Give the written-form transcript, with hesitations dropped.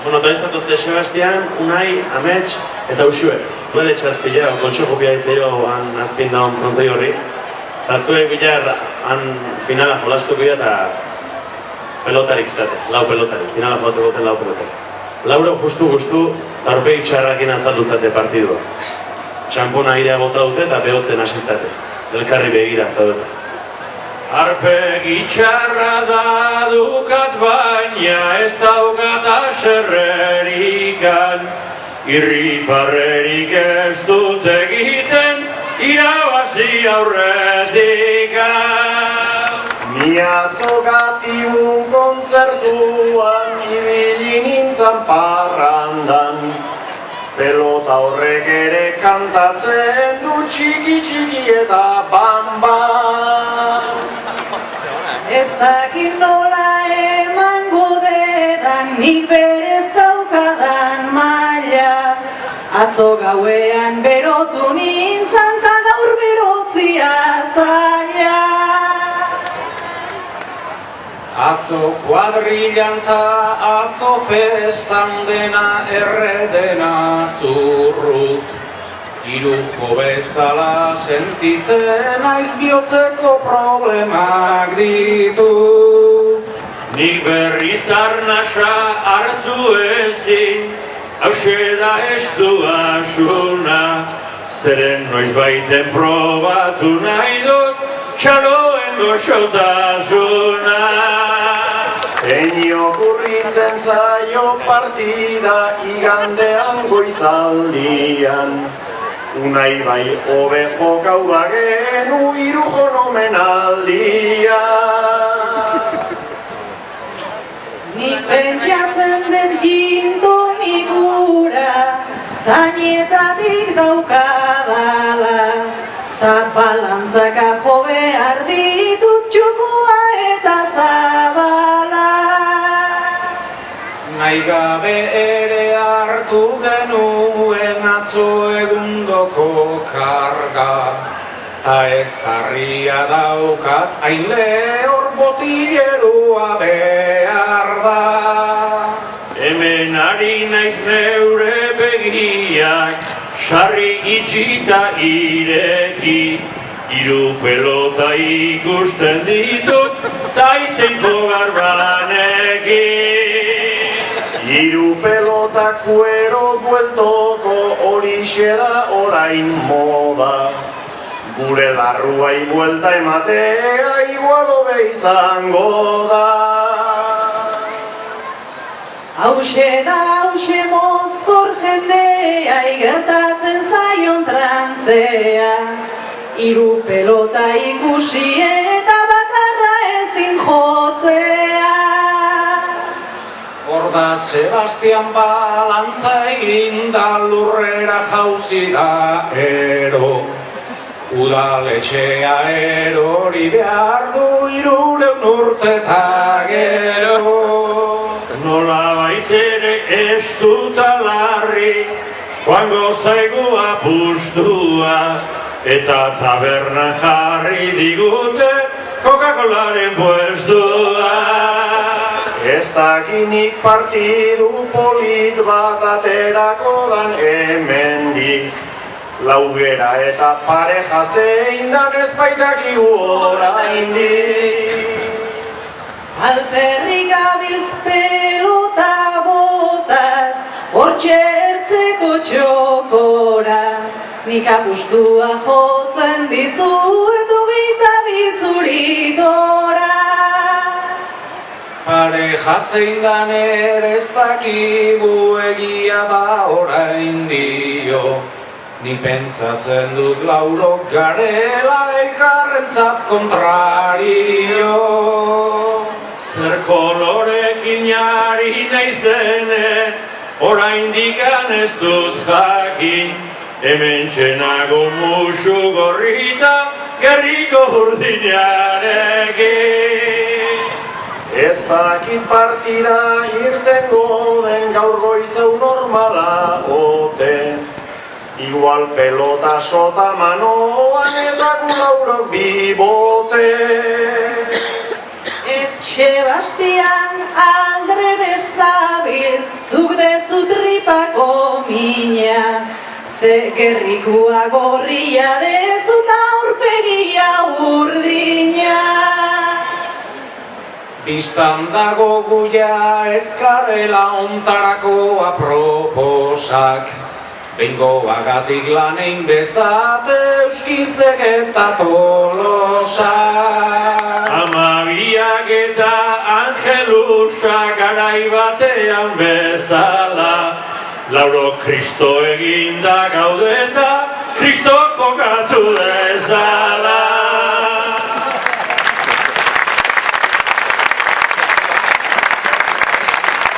Bueno, eta izatuzte Sebastian, Unai, Amets eta Uxue. Duele txazpila, kontxoko piaitzeo han azpin daun frontoi horri. Eta zuek bilar han finala jolastuko eta pelotarik zate, lau pelotarik, finala jolatu goten lau pelotarik. Lauro justu, aurpegi txarrakin azaldu zate partidua. Txampona airea bota dute eta behotzen hasi zate. Elkarri begira zaudete. Arpegi txarra da dukat baina ez daukat aserrerikan. Irriparrerik ez dut egiten irabazi aurretikan. Ni atzo gatibun kontzertuan ibili nintzan parrandan. Pelota horrek ere kantatzen du txiki eta bam-bam. Ez dakit nola emango dedan nik berez daukadan maila. Atzo gauean berotu nintzan ta gaur berotzia zaila. Atzo kuadrilan ta atzo festan dena erredena zurrut. Irujo bezala sentitzen naiz bihotzeko problemak ditu. Nik berriz arnasa hartu ezin, hauxe da estu asuna. Zeren noiz baiten probatu nahi dut, txaloen goxotasuna. Zein okurritzen zaio partida igandean goizaldian. Unai bai hobe jokau bagenu Irujon omenaldia. Nik pentsatzen den gintonik gura zainetatik daukadala. Ta balantzaka jo behar ditut txukua eta zabala. Nahi gabe ere hartu genuen atzo egundoko karga. Ta ez harria daukat hain lehor botilerua behar da. Hemen ari naiz neure begiak, sarri itxita ireki. Hiru pelota ikusten ditut, ta izenko garbanekin. Hiru pelota kuero bueltoko horixe da orain moda. Gure larruai buelta ematea igual hobe izango da. Hauxe mozkor jendea igertatzen zaion trantzea. Hiru pelota ikusi eta bakarra ezin jotzea. Hor da Sebastian balantza egin da lurrera jauzi da ero. Udaletxea erori behar du 300 urte eta gero. Nola baitere ez dut alarri, joango zaigu apustua. Eta taberna jarri digute Coca-Colaren puestua. Ez dakinik partidu polit bat aterako dan hemendik. Laugera eta pareja zein dan ez baitakigu oraindik. Alperrik gabiltz pelota botaz, hortxe ertzeko txokora. Nik apustua jotzen dizuet 22 zuritora. Pareja zein dan ere ez dakigu egia da orain dio. Ni pentsatzen dut laurok garela elkarrentzat kontrario. Zer kolorekin ari naizene, oraindik ez dut jakin. Hemen txenago musu gorrita, gerriko urdinarekin. Ez dakit partida irtengo den gaur goizau normala ote. Igual pelota sota manoan eta laurok bibote. Ez Sebastian aldre bezabiltz, zuk dezu tripako mina, ze gerrikua gorria dezu ta aurpegia urdina. Bistan dago guia ezkarela ontarako aproposak, bengoagatik lanein bezate euskiltzek eta tolosak. Amabiak eta angelusak garai batean bezala, lauro Kristo eginda gaudeta